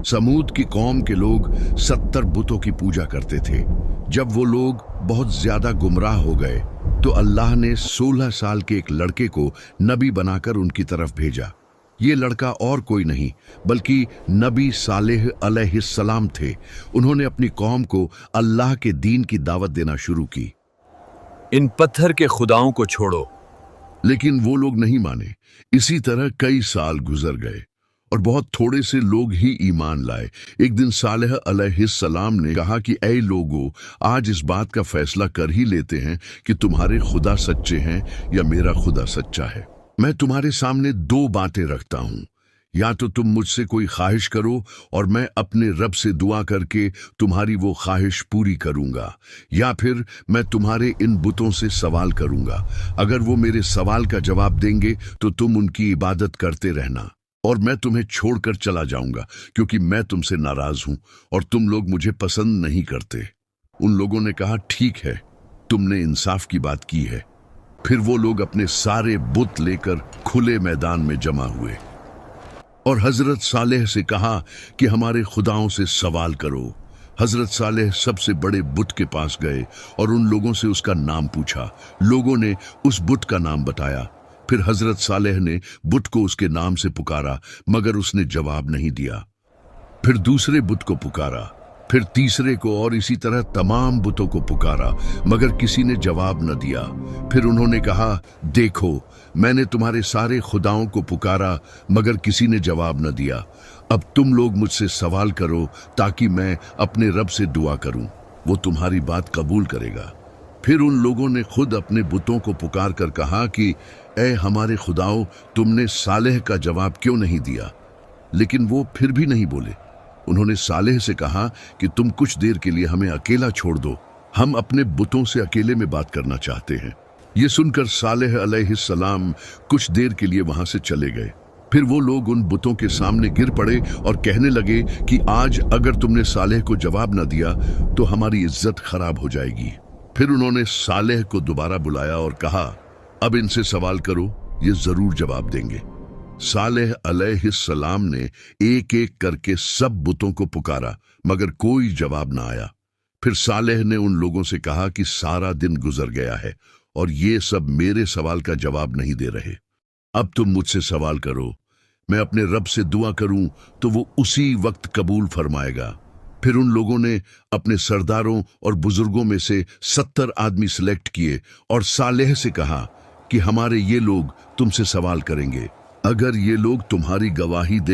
समूद की कौम के लोग 70 बुतों की पूजा करते थे। जब वो लोग बहुत ज्यादा गुमराह हो गए तो अल्लाह ने 16 साल के एक लड़के को नबी बनाकर उनकी तरफ भेजा। ये लड़का और कोई नहीं बल्कि नबी सालेह अलैहिस्सलाम थे। उन्होंने अपनी कौम को अल्लाह के दीन की दावत देना शुरू की। इन पत्थर के खुदाओं को छोड़ो। लेकिन वो लोग नहीं माने। इसी तरह कई साल गुजर गए और बहुत थोड़े से लोग ही ईमान लाए। एक दिन सालेह अलैहिस्सलाम ने कहा कि ऐ लोगों, आज इस बात का फैसला कर ही लेते हैं कि तुम्हारे खुदा सच्चे हैं या मेरा खुदा सच्चा है। मैं तुम्हारे सामने दो बातें रखता हूं, या तो तुम मुझसे कोई ख्वाहिश करो और मैं अपने रब से दुआ करके तुम्हारी वो ख्वाहिश पूरी करूंगा, या फिर मैं तुम्हारे इन बुतों से सवाल करूंगा। अगर वो मेरे सवाल का जवाब देंगे तो तुम उनकी इबादत करते रहना और मैं तुम्हें छोड़कर चला जाऊंगा, क्योंकि मैं तुमसे नाराज हूं और तुम लोग मुझे पसंद नहीं करते। उन लोगों ने कहा, ठीक है, तुमने इंसाफ की बात की है। फिर वो लोग अपने सारे बुत लेकर खुले मैदान में जमा हुए और हजरत सालेह से कहा कि हमारे खुदाओं से सवाल करो। हजरत सालेह सबसे बड़े बुत के पास गए और उन लोगों से उसका नाम पूछा। लोगों ने उस बुत का नाम बताया। फिर हजरत सालेह ने बुत को उसके नाम से पुकारा, मगर उसने जवाब नहीं दिया। फिर दूसरे बुत को पुकारा, फिर तीसरे को, और इसी तरह तमाम बुतों को पुकारा, मगर किसी ने जवाब न दिया। फिर उन्होंने कहा, देखो, मैंने तुम्हारे सारे खुदाओं को पुकारा मगर किसी ने जवाब न दिया। अब तुम लोग मुझसे सवाल करो ताकि मैं अपने रब से दुआ करूं, वो तुम्हारी बात कबूल करेगा। फिर उन लोगों ने खुद अपने बुतों को पुकार कर कहा कि ऐ हमारे खुदाओं, तुमने सालेह का जवाब क्यों नहीं दिया? लेकिन वो फिर भी नहीं बोले। उन्होंने सालेह से कहा कि तुम कुछ देर के लिए हमें अकेला छोड़ दो, हम अपने बुतों से अकेले में बात करना चाहते हैं। ये सुनकर सालेह अलैहिस्सलाम कुछ देर के लिए वहां से चले गए। फिर वो लोग उन बुतों के सामने गिर पड़े और कहने लगे कि आज अगर तुमने सालेह को जवाब न दिया तो हमारी इज्जत खराब हो जाएगी। फिर उन्होंने सालेह को दोबारा बुलाया और कहा, अब इनसे सवाल करो, ये जरूर जवाब देंगे। सालेह अलैहिस्सलाम ने एक एक करके सब बुतों को पुकारा, मगर कोई जवाब ना आया। फिर सालेह ने उन लोगों से कहा कि सारा दिन गुजर गया है और ये सब मेरे सवाल का जवाब नहीं दे रहे। अब तुम मुझसे सवाल करो, मैं अपने रब से दुआ करूं तो वो उसी वक्त कबूल फरमाएगा। फिर उन लोगों ने अपने सरदारों और बुजुर्गों में से 70 आदमी सिलेक्ट किए और सालेह से कहा कि हमारे ये लोग तुमसे सवाल करेंगे। अगर ये लोग तुम्हारी गवाही दे